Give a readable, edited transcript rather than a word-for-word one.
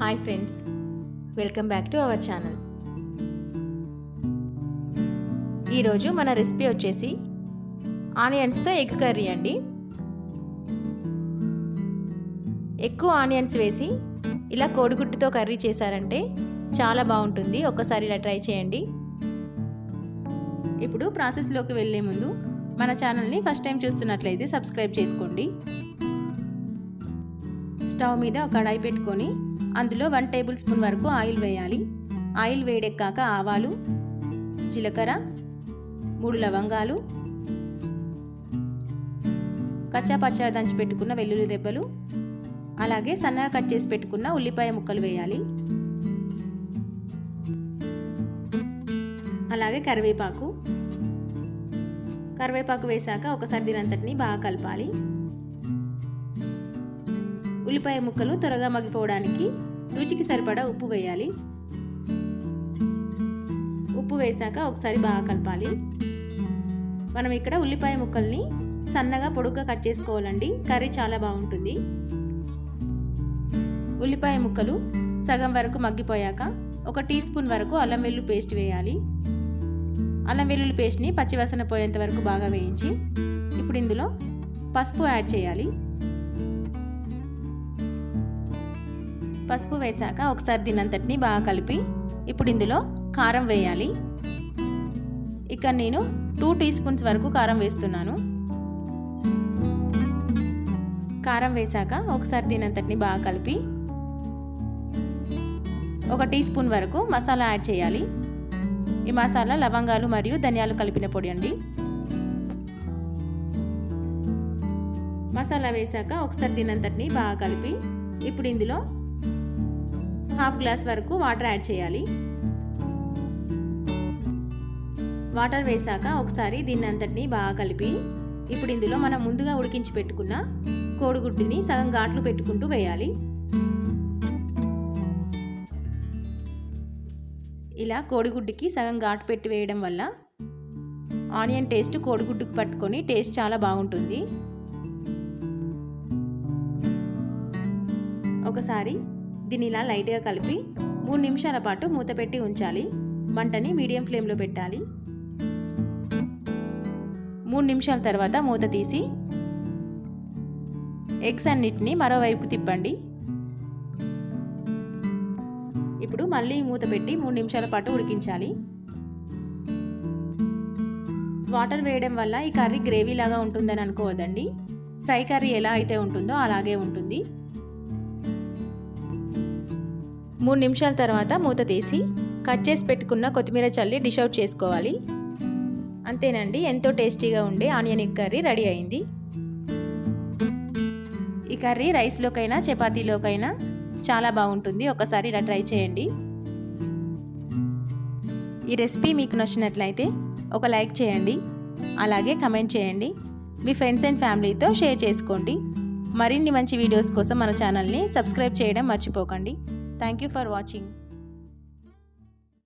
Hi friends, welcome back to our channel. ఈరోజు మన recipe వచ్చేసి ఆనియన్స్తో ఎగ్ కర్రీ అండి. ఎక్కువ ఆనియన్స్ వేసి ఇలా కోడిగుడ్డుతో కర్రీ చేశారంటే చాలా బాగుంటుంది. ఒక్కసారి ఇలా ట్రై చేయండి. ఇప్పుడు ప్రాసెస్లోకి వెళ్ళే ముందు మన ఛానల్ని ఫస్ట్ టైం చూస్తున్నట్లయితే సబ్స్క్రైబ్ చేసుకోండి. స్టవ్ మీద ఒక కడాయి పెట్టుకొని అందులో 1 టేబుల్ స్పూన్ వరకు ఆయిల్ వేయాలి. ఆయిల్ వేడెక్కాక ఆవాలు, జీలకర్ర, 3 లవంగాలు, కచ్చా పచ్చా దంచి పెట్టుకున్న వెల్లుల్లి రెబ్బలు, అలాగే సన్నగా కట్ చేసి పెట్టుకున్న ఉల్లిపాయ ముక్కలు వేయాలి. అలాగే కరివేపాకు వేసాక ఒకసారి దీనంతటిని బాగా కలపాలి. ఉల్లిపాయ ముక్కలు త్వరగా మగ్గిపోవడానికి రుచికి సరిపడా ఉప్పు వేయాలి. ఉప్పు వేసాక ఒకసారి బాగా కలపాలి. మనం ఇక్కడ ఉల్లిపాయ ముక్కల్ని సన్నగా పొడుగ్గా కట్ చేసుకోవాలండి. కర్రీ చాలా బాగుంటుంది. ఉల్లిపాయ ముక్కలు సగం వరకు మగ్గిపోయాక 1 టీ స్పూన్ వరకు అల్లం వెల్లుల్లి పేస్ట్ వేయాలి. అల్లం వెల్లుల్లి పేస్ట్ని పచ్చివాసన పోయేంత వరకు బాగా వేయించి ఇప్పుడు ఇందులో పసుపు యాడ్ చేయాలి. పసుపు వేసాక ఒకసారి దీనంతటిని బాగా కలిపి ఇప్పుడు ఇందులో కారం వేయాలి. ఇక్కడ నేను 2 టీ స్పూన్స్ వరకు కారం వేస్తున్నాను. కారం వేసాక ఒకసారి దీనంతటిని బాగా కలిపి 1 టీ స్పూన్ వరకు మసాలా యాడ్ చేయాలి. ఈ మసాలా లవంగాలు మరియు ధనియాలు కలిపిన పొడి అండి. మసాలా వేసాక ఒకసారి దీనంతటిని బాగా కలిపి ఇప్పుడు ఇందులో 1/2 గ్లాస్ వరకు వాటర్ యాడ్ చేయాలి. వాటర్ వేసాక ఒకసారి దీన్ని అంతటిని బాగా కలిపి ఇప్పుడు ఇందులో మనం ముందుగా ఉడికించి పెట్టుకున్న కోడిగుడ్డుని సగం ఘాట్లు పెట్టుకుంటూ వేయాలి. ఇలా కోడిగుడ్డుకి సగం ఘాటు పెట్టి వేయడం వల్ల ఆనియన్ టేస్ట్ కోడిగుడ్డుకు పట్టుకొని టేస్ట్ చాలా బాగుంటుంది. ఒకసారి దీన్ని ఇలా లైట్గా కలిపి 3 నిమిషాల పాటు మూత పెట్టి ఉంచాలి. మంటని మీడియం ఫ్లేమ్లో పెట్టాలి. 3 నిమిషాల తర్వాత మూత తీసి ఎగ్స్ అన్నిటిని మరోవైపు తిప్పండి. ఇప్పుడు మళ్ళీ మూత పెట్టి 3 నిమిషాల పాటు ఉడికించాలి. వాటర్ వేయడం వల్ల ఈ కర్రీ గ్రేవీ లాగా ఉంటుందని అనుకోవద్దండి. ఫ్రై కర్రీ ఎలా అయితే ఉంటుందో అలాగే ఉంటుంది. 3 నిమిషాల తర్వాత మూత తీసి కట్ చేసి పెట్టుకున్న కొత్తిమీర చల్లి డిష్ అవుట్ చేసుకోవాలి. అంతేనండి, ఎంతో టేస్టీగా ఉండే ఆనియన్ ఎగ్ కర్రీ రెడీ అయింది. ఈ కర్రీ రైస్లోకైనా చపాతీలోకైనా చాలా బాగుంటుంది. ఒకసారి ఇలా ట్రై చేయండి. ఈ రెసిపీ మీకు నచ్చినట్లయితే ఒక లైక్ చేయండి. అలాగే కమెంట్ చేయండి. మీ ఫ్రెండ్స్ అండ్ ఫ్యామిలీతో షేర్ చేసుకోండి. మరిన్ని మంచి వీడియోస్ కోసం మన ఛానల్ని సబ్స్క్రైబ్ చేయడం మర్చిపోకండి. Thank you for watching.